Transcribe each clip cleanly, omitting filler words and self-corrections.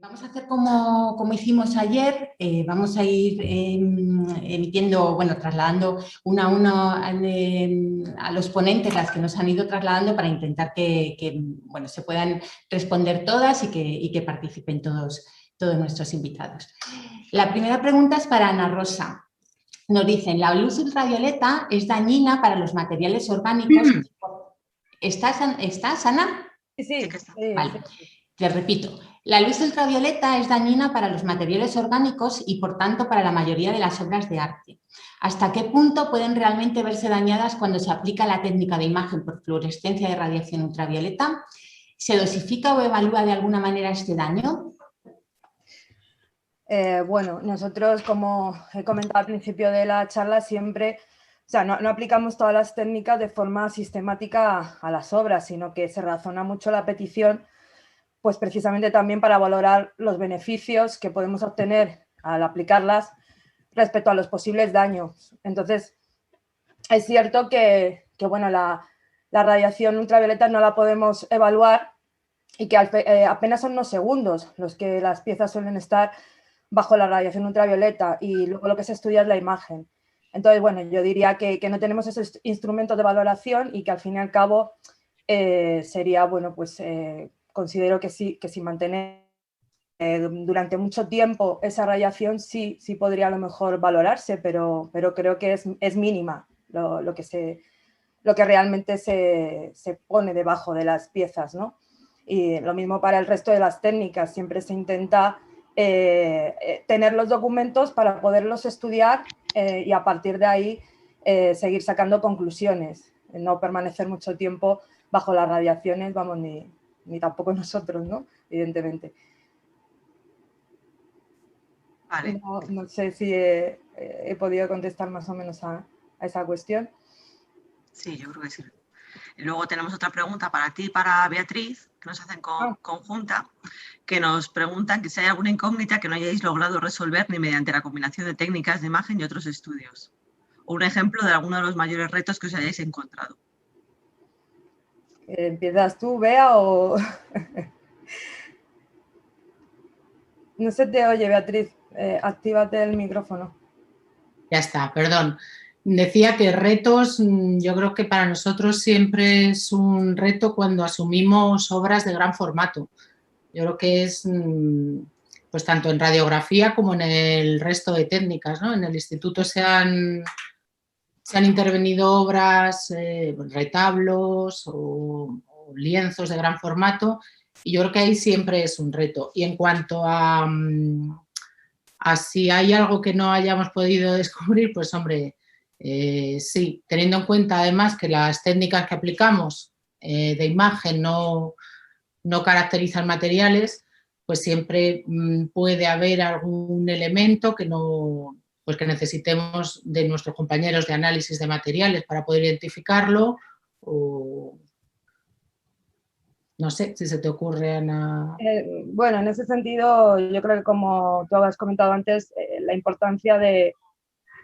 Vamos a hacer como hicimos ayer, vamos a ir emitiendo, bueno, trasladando uno a uno a los ponentes las que nos han ido trasladando para intentar que bueno, se puedan responder todas y que participen todos nuestros invitados. La primera pregunta es para Ana Rosa. Nos dicen, la luz ultravioleta es dañina para los materiales orgánicos. ¿Estás, Ana? Sí. Vale. Les repito, la luz ultravioleta es dañina para los materiales orgánicos y, por tanto, para la mayoría de las obras de arte. ¿Hasta qué punto pueden realmente verse dañadas cuando se aplica la técnica de imagen por fluorescencia de radiación ultravioleta? ¿Se dosifica o evalúa de alguna manera este daño? Bueno, nosotros, como he comentado al principio de la charla, siempre, o sea, no aplicamos todas las técnicas de forma sistemática a las obras, sino que se razona mucho la petición, pues precisamente también para valorar los beneficios que podemos obtener al aplicarlas respecto a los posibles daños. Entonces, es cierto que bueno, la radiación ultravioleta no la podemos evaluar y que apenas son unos segundos los que las piezas suelen estar bajo la radiación ultravioleta y luego lo que se estudia es la imagen. Entonces, bueno, yo diría que no tenemos esos instrumentos de valoración y que al fin y al cabo sería, bueno, pues considero que sí, que si mantener durante mucho tiempo esa radiación sí podría a lo mejor valorarse, pero creo que es mínima lo que realmente se pone debajo de las piezas, ¿no? Y lo mismo para el resto de las técnicas, siempre se intenta tener los documentos para poderlos estudiar y a partir de ahí seguir sacando conclusiones, no permanecer mucho tiempo bajo las radiaciones, vamos, ni tampoco nosotros, ¿no? Evidentemente. Vale. No sé si he podido contestar más o menos a esa cuestión. Sí, yo creo que sí. Y luego tenemos otra pregunta para ti y para Beatriz, que nos hacen conjunta, que nos preguntan que si hay alguna incógnita que no hayáis logrado resolver ni mediante la combinación de técnicas de imagen y otros estudios. O un ejemplo de alguno de los mayores retos que os hayáis encontrado. ¿Empiezas tú, Bea, o...? No se te oye, Beatriz. Actívate el micrófono. Ya está, perdón. Decía que retos, yo creo que para nosotros siempre es un reto cuando asumimos obras de gran formato. Yo creo que es, pues tanto en radiografía como en el resto de técnicas, ¿no? En el instituto se han intervenido obras, retablos o lienzos de gran formato, y yo creo que ahí siempre es un reto. Y en cuanto a si hay algo que no hayamos podido descubrir, pues hombre, sí, teniendo en cuenta además que las técnicas que aplicamos de imagen no caracterizan materiales, pues siempre puede haber algún elemento que no, pues que necesitemos de nuestros compañeros de análisis de materiales para poder identificarlo, o no sé si se te ocurre, Ana. Bueno, en ese sentido, yo creo que como tú has comentado antes, la importancia de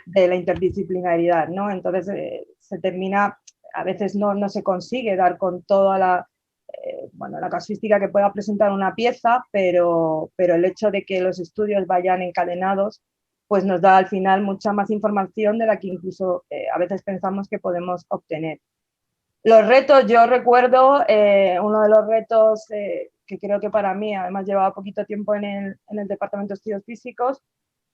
la interdisciplinaridad, ¿no? Entonces, se termina, a veces no se consigue dar con toda la casuística que pueda presentar una pieza, pero el hecho de que los estudios vayan encadenados, pues nos da al final mucha más información de la que incluso a veces pensamos que podemos obtener. Los retos, yo recuerdo uno de los retos que creo que para mí, además llevaba poquito tiempo en el Departamento de Estudios Físicos,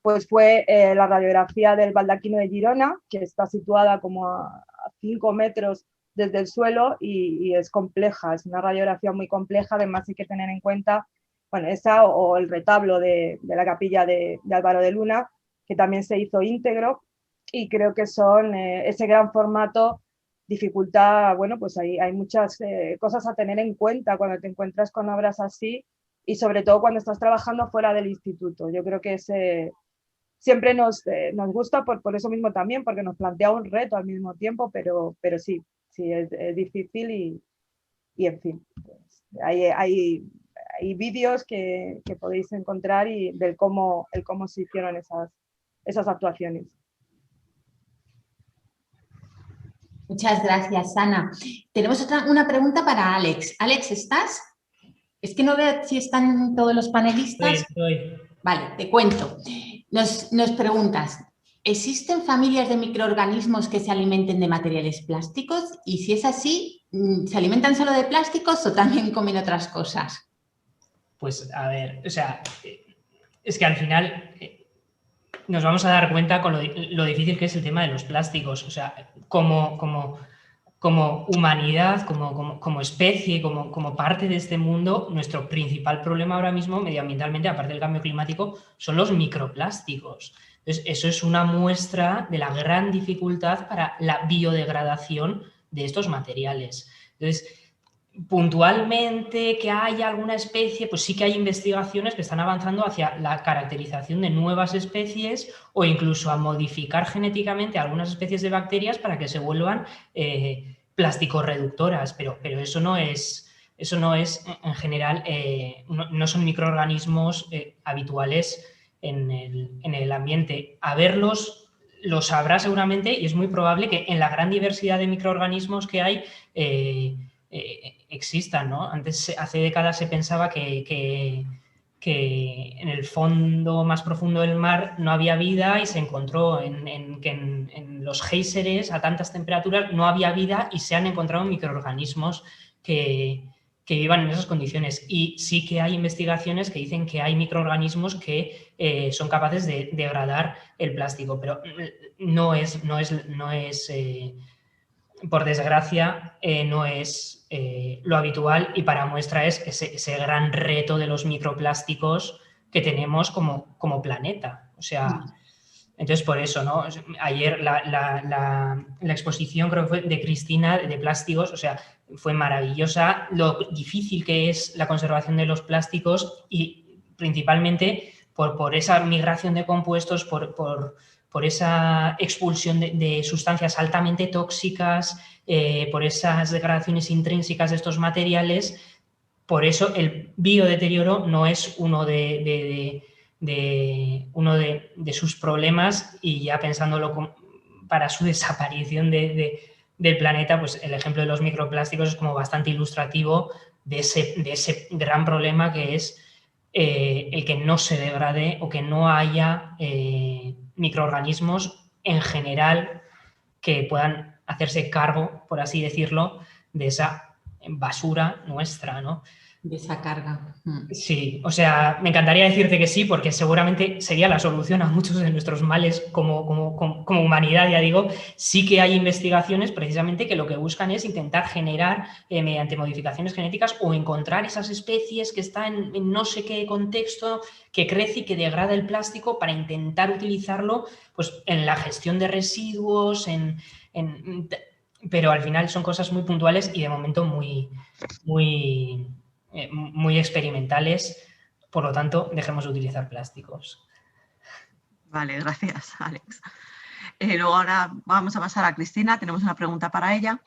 pues fue la radiografía del baldaquino de Girona, que está situada como a 5 metros desde el suelo y es compleja, es una radiografía muy compleja, además hay que tener en cuenta, bueno, esa o el retablo de la capilla de Álvaro de Luna, que también se hizo íntegro, y creo que son ese gran formato dificultad, bueno, pues hay muchas cosas a tener en cuenta cuando te encuentras con obras así y sobre todo cuando estás trabajando fuera del instituto. Yo creo que siempre nos gusta por eso mismo también, porque nos plantea un reto al mismo tiempo, pero sí, es difícil y en fin, pues, hay vídeos que podéis encontrar y del cómo se hicieron esas actuaciones. Muchas gracias, Ana. Tenemos una pregunta para Alex. Alex, ¿estás? Es que no veo si están todos los panelistas. Vale, te cuento. Nos preguntas, ¿existen familias de microorganismos que se alimenten de materiales plásticos? Y si es así, ¿se alimentan solo de plásticos o también comen otras cosas? Pues a ver, o sea, es que al final nos vamos a dar cuenta con lo difícil que es el tema de los plásticos. O sea, como humanidad, como especie, como parte de este mundo, nuestro principal problema ahora mismo medioambientalmente, aparte del cambio climático, son los microplásticos. Entonces, eso es una muestra de la gran dificultad para la biodegradación de estos materiales. Entonces, puntualmente que haya alguna especie, pues sí que hay investigaciones que están avanzando hacia la caracterización de nuevas especies o incluso a modificar genéticamente algunas especies de bacterias para que se vuelvan plástico-reductoras, pero eso no es en general, no son microorganismos habituales en el ambiente. A verlos los habrá seguramente y es muy probable que en la gran diversidad de microorganismos que hay existan, ¿no? Antes, hace décadas se pensaba que en el fondo más profundo del mar no había vida y se encontró que en los géiseres a tantas temperaturas no había vida y se han encontrado microorganismos que vivan en esas condiciones. Y sí que hay investigaciones que dicen que hay microorganismos que son capaces de degradar el plástico, pero no es por desgracia, no es lo habitual y para muestra es ese gran reto de los microplásticos que tenemos como planeta. O sea, entonces por eso, ¿no? Ayer la exposición, creo que fue de Cristina, de plásticos, o sea, fue maravillosa, lo difícil que es la conservación de los plásticos y principalmente por esa migración de compuestos, por esa expulsión de sustancias altamente tóxicas, por esas degradaciones intrínsecas de estos materiales. Por eso el biodeterioro no es uno de sus problemas y ya pensándolo para su desaparición del planeta, pues el ejemplo de los microplásticos es como bastante ilustrativo de ese gran problema que es el que no se degrade o que no haya microorganismos en general que puedan hacerse cargo, por así decirlo, de esa basura nuestra, ¿no? De esa carga. Sí, o sea, me encantaría decirte que sí, porque seguramente sería la solución a muchos de nuestros males como humanidad, ya digo. Sí que hay investigaciones precisamente que lo que buscan es intentar generar mediante modificaciones genéticas o encontrar esas especies que están en no sé qué contexto, que crece y que degrada el plástico para intentar utilizarlo pues, en la gestión de residuos, pero al final son cosas muy puntuales y de momento muy experimentales, por lo tanto, dejemos de utilizar plásticos. Vale, gracias, Alex. Luego ahora vamos a pasar a Cristina, tenemos una pregunta para ella,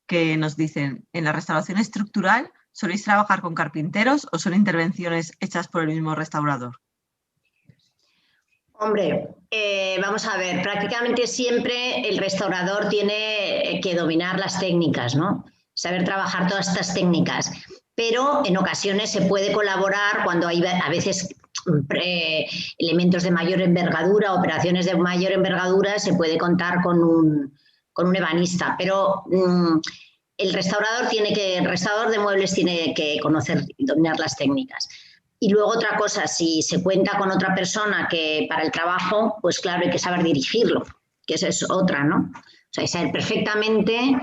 que nos dicen, ¿en la restauración estructural soléis trabajar con carpinteros o son intervenciones hechas por el mismo restaurador? Hombre, vamos a ver, prácticamente siempre el restaurador tiene que dominar las técnicas, ¿no? Saber trabajar todas estas técnicas, pero en ocasiones se puede colaborar cuando hay a veces elementos de mayor envergadura, operaciones de mayor envergadura, se puede contar con un ebanista, pero el restaurador de muebles tiene que conocer y dominar las técnicas. Y luego otra cosa, si se cuenta con otra persona que para el trabajo, pues claro, hay que saber dirigirlo, que esa es otra, ¿no? O sea, hay que saber perfectamente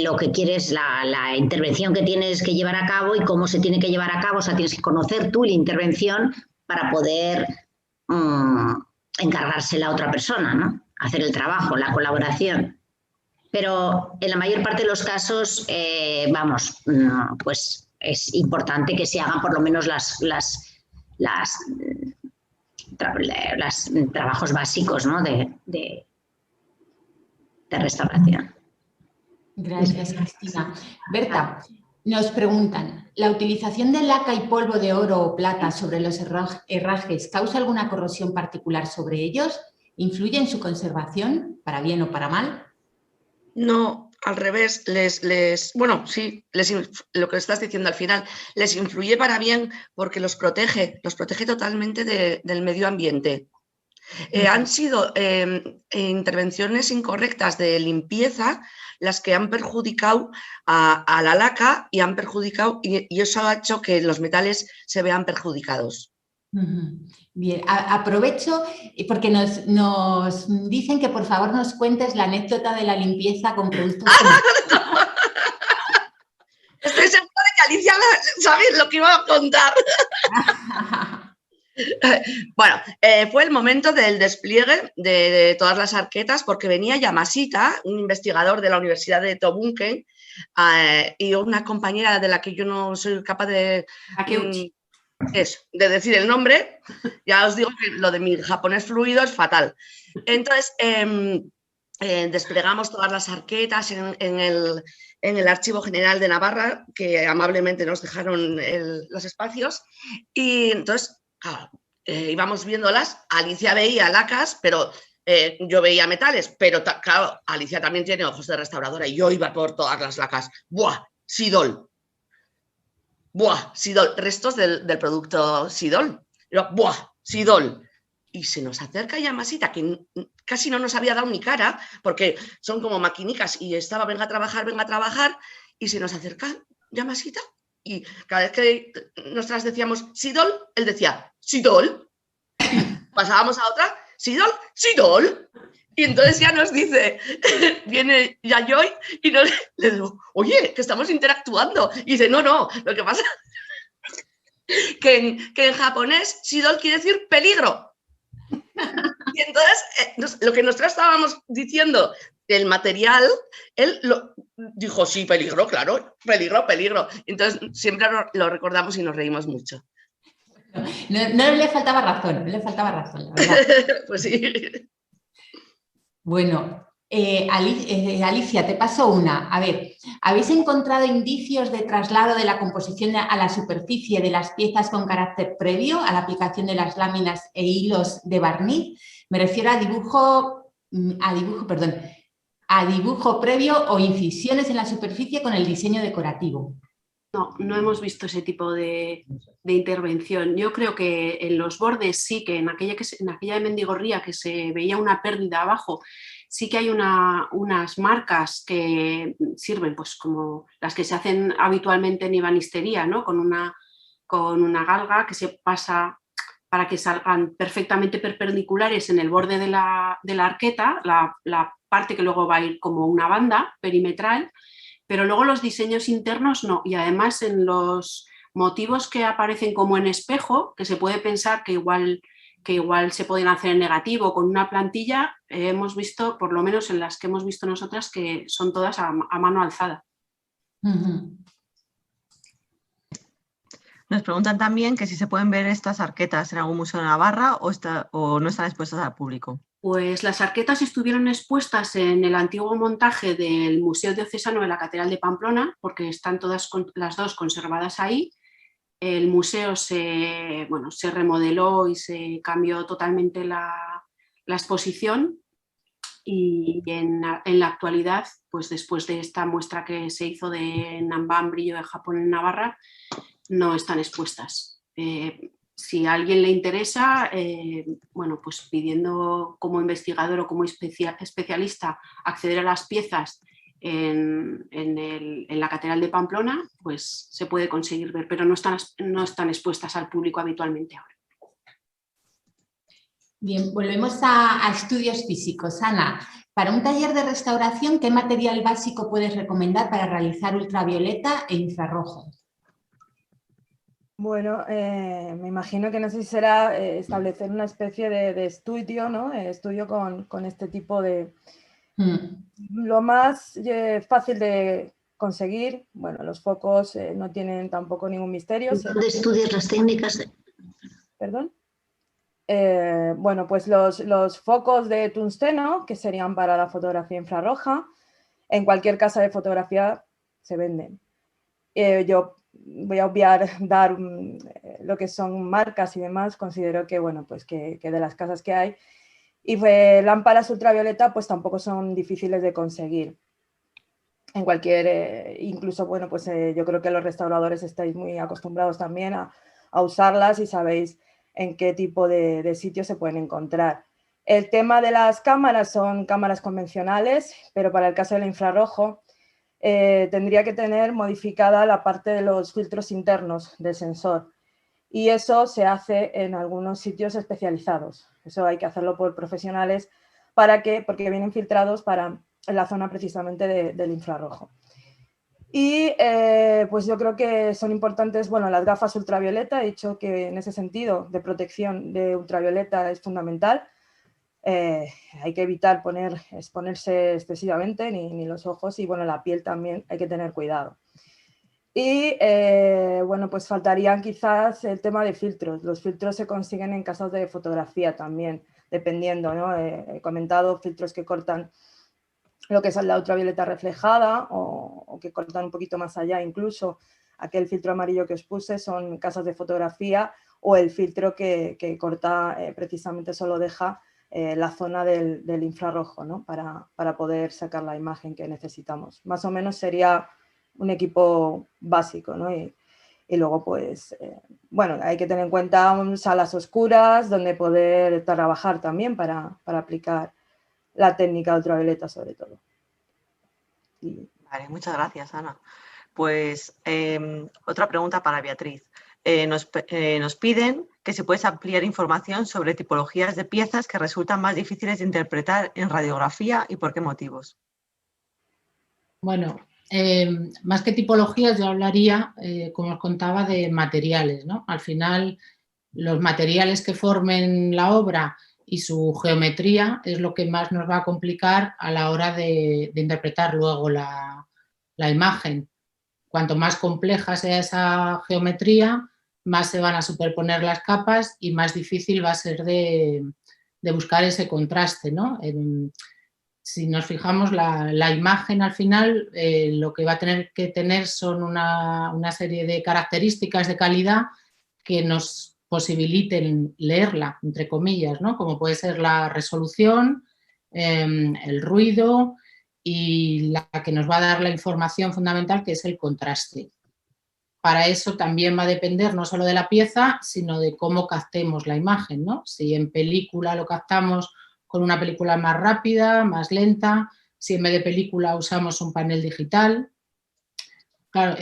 lo que quieres, la intervención que tienes que llevar a cabo y cómo se tiene que llevar a cabo. O sea, tienes que conocer tú la intervención para poder encargársela a otra persona, ¿no? Hacer el trabajo, la colaboración. Pero en la mayor parte de los casos, pues es importante que se hagan por lo menos los trabajos básicos, ¿no? de restauración. Gracias, Cristina. Berta, nos preguntan, ¿la utilización de laca y polvo de oro o plata sobre los herrajes causa alguna corrosión particular sobre ellos? ¿Influye en su conservación, para bien o para mal? No, al revés, bueno, sí, lo que estás diciendo al final, les influye para bien porque los protege totalmente del medio ambiente. Han sido intervenciones incorrectas de limpieza las que han perjudicado a la laca y han perjudicado, y eso ha hecho que los metales se vean perjudicados. Bien, aprovecho porque nos dicen que por favor nos cuentes la anécdota de la limpieza con productos. Estoy segura de que Alicia sabe lo que iba a contar. Bueno, fue el momento del despliegue de todas las arquetas porque venía Yamashita, un investigador de la Universidad de Tobunken, y una compañera de la que yo no soy capaz de decir el nombre. Ya os digo que lo de mi japonés fluido es fatal. Entonces, desplegamos todas las arquetas en el Archivo General de Navarra, que amablemente nos dejaron los espacios, y entonces, claro, íbamos viéndolas. Alicia veía lacas, pero yo veía metales, pero claro, Alicia también tiene ojos de restauradora y yo iba por todas las lacas. ¡Buah! Sidol. ¡Buah! Sidol. Restos del producto Sidol. ¡Buah! Sidol. Y se nos acerca Yamashita, que casi no nos había dado ni cara, porque son como maquinicas y estaba, venga a trabajar, y se nos acerca Yamashita. Y cada vez que nosotras decíamos Sidol, él decía Sidol. Y pasábamos a otra, Sidol, Sidol. Y entonces ya nos dice, viene Yayoi y le digo, oye, que estamos interactuando. Y dice, no, lo que pasa que en japonés Sidol quiere decir peligro. Y entonces lo que nosotros estábamos diciendo del material, él dijo, sí, peligro, claro, peligro. Entonces siempre lo recordamos y nos reímos mucho. No le faltaba razón, la verdad. Pues sí. Bueno, Alicia, te paso una. A ver, ¿habéis encontrado indicios de traslado de la composición a la superficie de las piezas con carácter previo a la aplicación de las láminas e hilos de barniz? Me refiero a dibujo previo o incisiones en la superficie con el diseño decorativo. No hemos visto ese tipo de intervención. Yo creo que en los bordes sí, que en aquella de Mendigorría que se veía una pérdida abajo, sí que hay unas marcas que sirven pues como las que se hacen habitualmente en ebanistería, ¿no? Con una galga que se pasa para que salgan perfectamente perpendiculares en el borde de la arqueta, la parte que luego va a ir como una banda perimetral, pero luego los diseños internos no. Y además en los motivos que aparecen como en espejo, que se puede pensar que igual se pueden hacer en negativo con una plantilla, hemos visto, por lo menos en las que hemos visto nosotras, que son todas a mano alzada. Nos preguntan también que si se pueden ver estas arquetas en algún museo de Navarra o no están expuestas al público. Pues las arquetas estuvieron expuestas en el antiguo montaje del Museo Diocesano de la Catedral de Pamplona, porque están todas las dos conservadas ahí. El museo se remodeló y se cambió totalmente la exposición, y en la actualidad, pues después de esta muestra que se hizo de Nanban, brillo de Japón en Navarra, no están expuestas. Si a alguien le interesa, pues pidiendo como investigador o como especialista acceder a las piezas en la Catedral de Pamplona, pues se puede conseguir ver, pero no están expuestas al público habitualmente ahora. Bien, volvemos a estudios físicos. Ana, para un taller de restauración, ¿qué material básico puedes recomendar para realizar ultravioleta e infrarrojo? Bueno, me imagino que no sé si será establecer una especie de estudio, ¿no? Estudio con este tipo de... Lo más fácil de conseguir, bueno, los focos no tienen tampoco ningún misterio. ¿Dónde estudias las técnicas? ¿Perdón? Bueno, pues los focos de tungsteno, que serían para la fotografía infrarroja, en cualquier casa de fotografía se venden. Yo voy a obviar dar lo que son marcas y demás. Considero que, bueno, pues que de las casas que hay, y lámparas ultravioleta pues tampoco son difíciles de conseguir. en cualquier, incluso, bueno, pues yo creo que los restauradores estáis muy acostumbrados también a usarlas y sabéis en qué tipo de sitios se pueden encontrar. El tema de las cámaras son cámaras convencionales, pero para el caso del infrarrojo tendría que tener modificada la parte de los filtros internos del sensor. Y eso se hace en algunos sitios especializados. Eso hay que hacerlo por profesionales porque vienen filtrados en la zona precisamente del infrarrojo. Y pues yo creo que son importantes, bueno, las gafas ultravioleta. He dicho que en ese sentido de protección de ultravioleta es fundamental. Hay que evitar exponerse excesivamente, ni los ojos, y bueno, la piel también hay que tener cuidado. Y bueno, pues faltarían quizás el tema de filtros. Los filtros se consiguen en casas de fotografía también, dependiendo, ¿no? He comentado filtros que cortan lo que es la ultravioleta reflejada o que cortan un poquito más allá. Incluso aquel filtro amarillo que os puse son casas de fotografía, o el filtro que corta precisamente solo deja la zona del infrarrojo, ¿no? para poder sacar la imagen que necesitamos. Más o menos sería un equipo básico, ¿no? Y luego, pues, bueno, hay que tener en cuenta salas oscuras donde poder trabajar también para aplicar la técnica ultravioleta sobre todo. Vale, muchas gracias, Ana. Pues otra pregunta para Beatriz. Nos piden que si puedes ampliar información sobre tipologías de piezas que resultan más difíciles de interpretar en radiografía y por qué motivos. Bueno, más que tipologías, yo hablaría, como os contaba, de materiales, ¿no? Al final, los materiales que formen la obra y su geometría es lo que más nos va a complicar a la hora de interpretar luego la imagen. Cuanto más compleja sea esa geometría, más se van a superponer las capas y más difícil va a ser de buscar ese contraste, ¿no? Si nos fijamos, la imagen al final lo que va a tener que tener son una serie de características de calidad que nos posibiliten leerla, entre comillas, ¿no? Como puede ser la resolución, el ruido y la que nos va a dar la información fundamental, que es el contraste. Para eso también va a depender no solo de la pieza, sino de cómo captemos la imagen, ¿no? Si en película lo captamos con una película más rápida, más lenta, si en vez de película usamos un panel digital. Claro,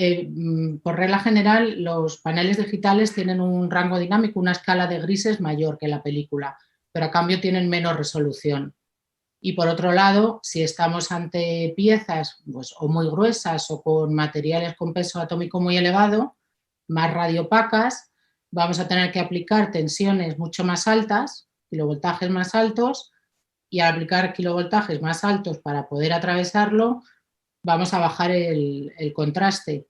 por regla general, los paneles digitales tienen un rango dinámico, una escala de grises mayor que la película, pero a cambio tienen menos resolución. Y por otro lado, si estamos ante piezas pues, o muy gruesas o con materiales con peso atómico muy elevado, más radiopacas, vamos a tener que aplicar tensiones mucho más altas, kilovoltajes más altos, y al aplicar kilovoltajes más altos para poder atravesarlo, vamos a bajar el contraste.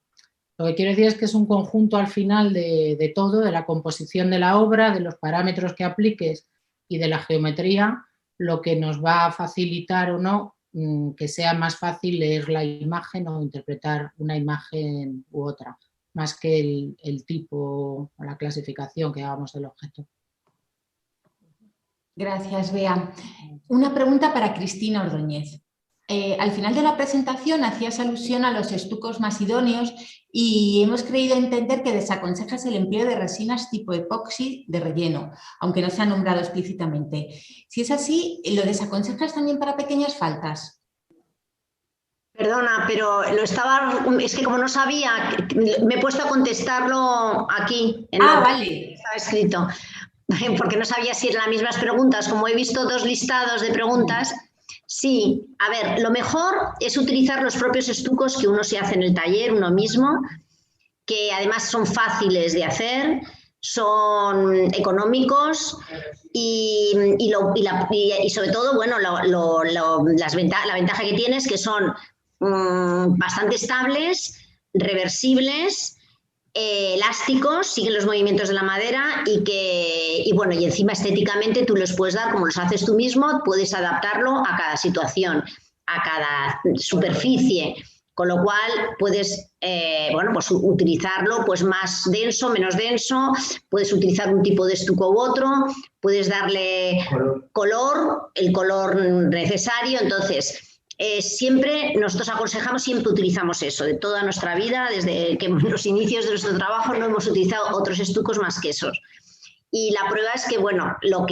Lo que quiero decir es que es un conjunto al final de todo, de la composición de la obra, de los parámetros que apliques y de la geometría, lo que nos va a facilitar o no que sea más fácil leer la imagen o interpretar una imagen u otra, más que el tipo o la clasificación que hagamos del objeto. Gracias, Bea. Una pregunta para Cristina Ordóñez. Al final de la presentación hacías alusión a los estucos más idóneos y hemos creído entender que desaconsejas el empleo de resinas tipo epoxi de relleno, aunque no se ha nombrado explícitamente. Si es así, ¿lo desaconsejas también para pequeñas faltas? Perdona, pero es que como no sabía, me he puesto a contestarlo aquí. Vale. Estaba escrito, porque no sabía si eran las mismas preguntas. Como he visto dos listados de preguntas... Sí, a ver, lo mejor es utilizar los propios estucos que uno se hace en el taller, uno mismo, que además son fáciles de hacer, son económicos y sobre todo, bueno, la ventaja que tienes que son bastante estables, reversibles, elásticos, siguen los movimientos de la madera y encima estéticamente tú los puedes dar como los haces tú mismo, puedes adaptarlo a cada situación, a cada superficie, con lo cual puedes pues utilizarlo pues más denso, menos denso, puedes utilizar un tipo de estuco u otro, puedes darle color, el color necesario. Entonces siempre nosotros aconsejamos, siempre utilizamos eso, de toda nuestra vida, desde que los inicios de nuestro trabajo no hemos utilizado otros estucos más que esos. Y la prueba es que, bueno, lo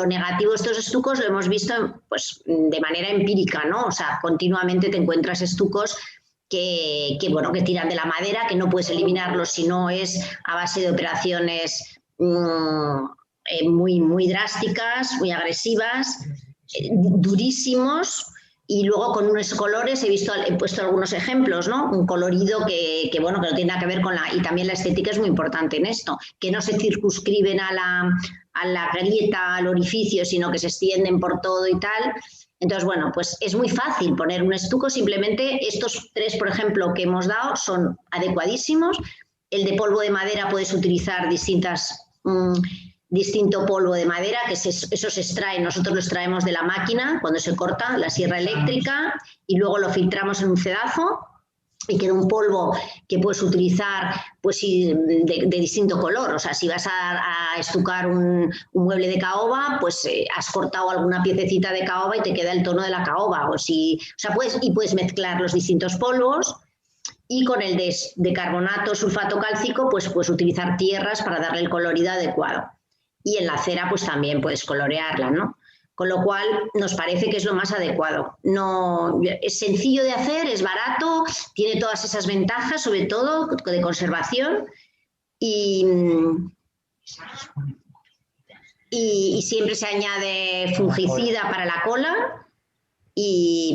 negativo de estos estucos lo hemos visto pues, de manera empírica, ¿no? O sea, continuamente te encuentras estucos que tiran de la madera, que no puedes eliminarlos si no es a base de operaciones muy drásticas, muy agresivas, durísimos. Y luego con unos colores, he puesto algunos ejemplos, ¿no? Un colorido que no tiene nada que ver con y también la estética es muy importante en esto, que no se circunscriben a la grieta, al orificio, sino que se extienden por todo y tal. Entonces, bueno, pues es muy fácil poner un estuco, simplemente estos 3, por ejemplo, que hemos dado son adecuadísimos. El de polvo de madera puedes utilizar distinto polvo de madera, que eso se extrae, nosotros lo extraemos de la máquina cuando se corta, la sierra eléctrica, y luego lo filtramos en un cedazo y queda un polvo que puedes utilizar pues, de distinto color. O sea, si vas a estucar un mueble de caoba, pues has cortado alguna piececita de caoba y te queda el tono de la caoba. Puedes mezclar los distintos polvos. Y con el de carbonato, sulfato cálcico, pues puedes utilizar tierras para darle el colorido adecuado. Y en la cera pues también puedes colorearla, ¿no? Con lo cual nos parece que es lo más adecuado. No, es sencillo de hacer, es barato, tiene todas esas ventajas, sobre todo de conservación, y siempre se añade fungicida para la cola. Y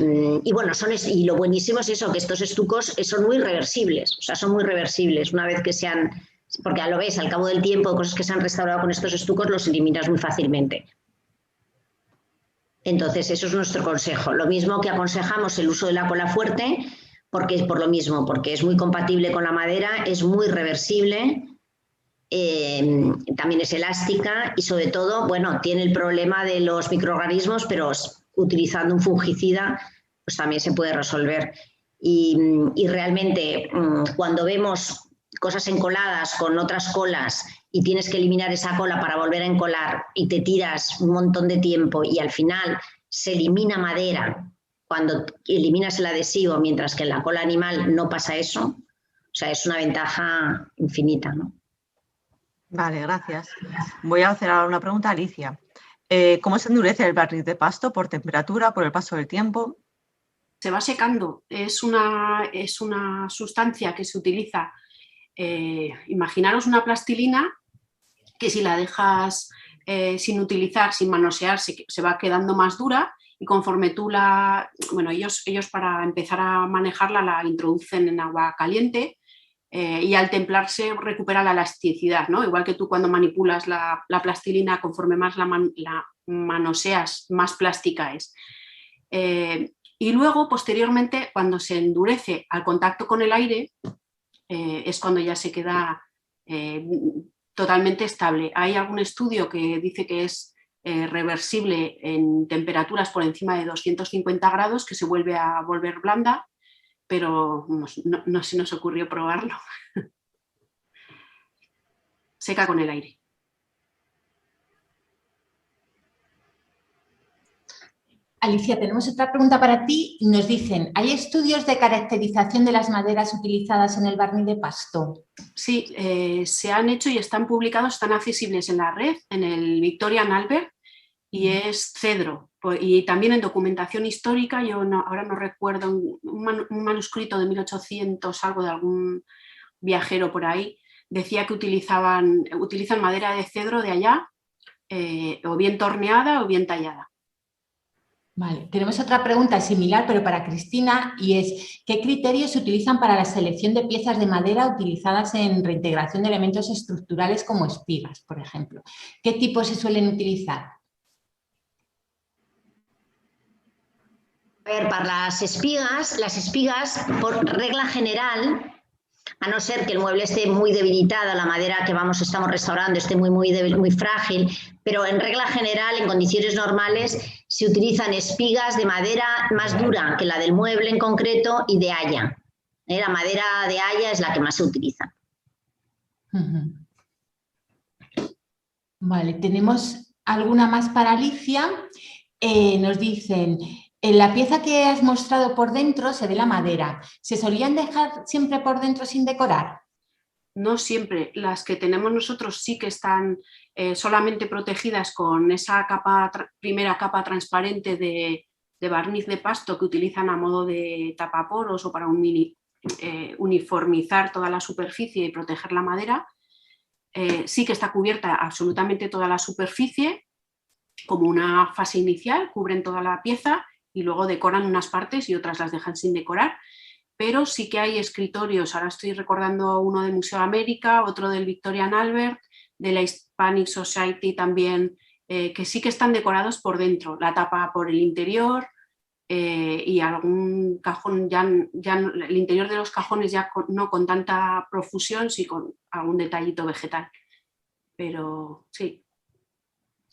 lo buenísimo es eso, que estos estucos son muy reversibles, o sea, son muy reversibles una vez que porque lo ves, al cabo del tiempo, cosas que se han restaurado con estos estucos los eliminas muy fácilmente. Entonces, eso es nuestro consejo. Lo mismo que aconsejamos el uso de la cola fuerte, porque es por lo mismo, porque es muy compatible con la madera, es muy reversible, también es elástica y sobre todo, bueno, tiene el problema de los microorganismos, pero utilizando un fungicida, pues también se puede resolver. Y realmente, cuando vemos cosas encoladas con otras colas y tienes que eliminar esa cola para volver a encolar y te tiras un montón de tiempo y al final se elimina madera cuando eliminas el adhesivo, mientras que en la cola animal no pasa eso, o sea, es una ventaja infinita, ¿no? Vale, gracias. Voy a hacer ahora una pregunta a Alicia. ¿Cómo se endurece el barniz de pasto? ¿Por temperatura, por el paso del tiempo? Se va secando. Es una sustancia que se utiliza. Imaginaros una plastilina que si la dejas sin utilizar, sin manosear, se va quedando más dura y conforme tú ellos para empezar a manejarla la introducen en agua caliente y al templarse recupera la elasticidad, ¿no? Igual que tú cuando manipulas la plastilina, conforme más la manoseas, más plástica es. Y luego, posteriormente, cuando se endurece al contacto con el aire, es cuando ya se queda totalmente estable. Hay algún estudio que dice que es reversible en temperaturas por encima de 250 grados, que se vuelve a volver blanda, pero no se nos ocurrió probarlo. Seca con el aire. Alicia, tenemos otra pregunta para ti y nos dicen, ¿hay estudios de caracterización de las maderas utilizadas en el barniz de pasto? Sí, se han hecho y están publicados, están accesibles en la red, en el Victorian Albert, y es cedro. Y también en documentación histórica, ahora no recuerdo, un manuscrito de 1800, algo de algún viajero por ahí, decía que utilizan madera de cedro de allá, o bien torneada o bien tallada. Vale, tenemos otra pregunta similar, pero para Cristina, y es, ¿qué criterios se utilizan para la selección de piezas de madera utilizadas en reintegración de elementos estructurales como espigas, por ejemplo? ¿Qué tipos se suelen utilizar? A ver, para las espigas, por regla general, a no ser que el mueble esté muy debilitada, la madera que estamos restaurando esté muy frágil, pero en regla general, en condiciones normales, se utilizan espigas de madera más dura que la del mueble en concreto y de haya. La madera de haya es la que más se utiliza. Vale, tenemos alguna más para Alicia. Nos dicen, En la pieza que has mostrado por dentro se ve la madera. ¿Se solían dejar siempre por dentro sin decorar? No siempre. Las que tenemos nosotros sí que están solamente protegidas con esa primera capa transparente de barniz de pasto que utilizan a modo de tapaporos o para uniformizar toda la superficie y proteger la madera. Sí que está cubierta absolutamente toda la superficie, como una fase inicial, cubren toda la pieza y luego decoran unas partes y otras las dejan sin decorar. Pero sí que hay escritorios, ahora estoy recordando uno del Museo de América, otro del Victorian Albert, de la Hispanic Society también, que sí que están decorados por dentro, la tapa por el interior y algún cajón, el interior de los cajones ya no con tanta profusión, sí con algún detallito vegetal. Pero sí,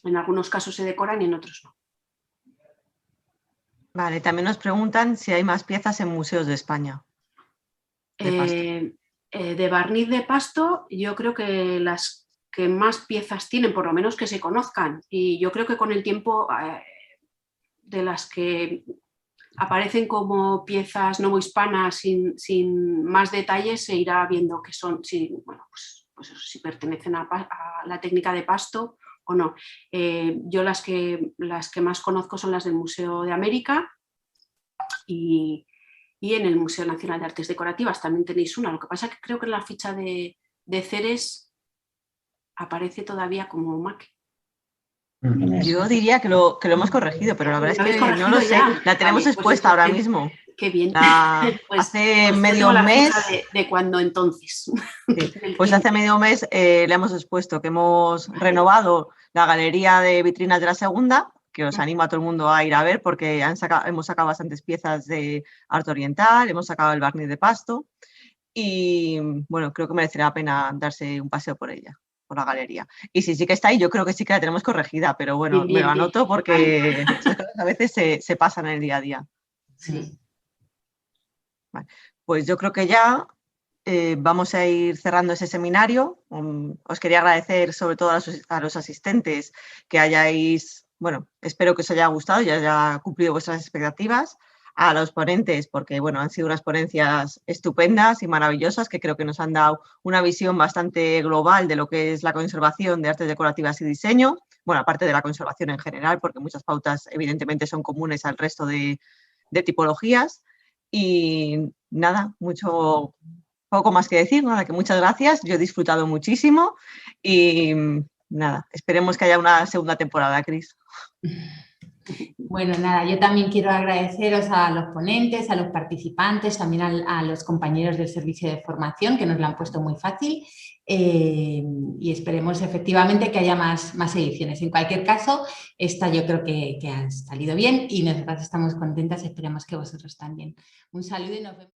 en algunos casos se decoran y en otros no. Vale, también nos preguntan si hay más piezas en museos de España. De barniz de pasto, yo creo que las que más piezas tienen, por lo menos que se conozcan, y yo creo que con el tiempo de las que aparecen como piezas novohispanas sin más detalles, se irá viendo que son, pues eso, si pertenecen a la técnica de pasto o no. Yo las que más conozco son las del Museo de América y en el Museo Nacional de Artes Decorativas también tenéis una. Lo que pasa es que creo que en la ficha de Ceres aparece todavía como MAC. Yo diría que lo hemos corregido, pero la verdad es que no lo sé. Ya. La tenemos vale, expuesta ahora mismo. Qué bien. Hace medio mes. De cuando entonces. Sí, pues hace medio mes le hemos expuesto que hemos renovado la galería de vitrinas de la segunda, que os animo a todo el mundo a ir a ver porque hemos sacado bastantes piezas de arte oriental, hemos sacado el barniz de pasto y bueno, creo que merecerá la pena darse un paseo por ella, por la galería. Y si sí que está ahí, yo creo que sí que la tenemos corregida, pero bueno, me lo anoto porque a veces se pasan en el día a día. Sí. Vale. Pues yo creo que ya vamos a ir cerrando ese seminario. Os quería agradecer sobre todo a los asistentes que hayáis, bueno, espero que os haya gustado y haya cumplido vuestras expectativas. A los ponentes, porque bueno, han sido unas ponencias estupendas y maravillosas que creo que nos han dado una visión bastante global de lo que es la conservación de artes decorativas y diseño. Bueno, aparte de la conservación en general, porque muchas pautas evidentemente son comunes al resto de tipologías. Y nada, poco más que decir, nada, que muchas gracias. Yo he disfrutado muchísimo y nada, esperemos que haya una segunda temporada, Cris. Bueno, nada, yo también quiero agradeceros a los ponentes, a los participantes, también a los compañeros del servicio de formación que nos lo han puesto muy fácil y esperemos efectivamente que haya más ediciones. En cualquier caso, esta yo creo que ha salido bien y nosotras estamos contentas, esperemos que vosotros también. Un saludo y nos vemos.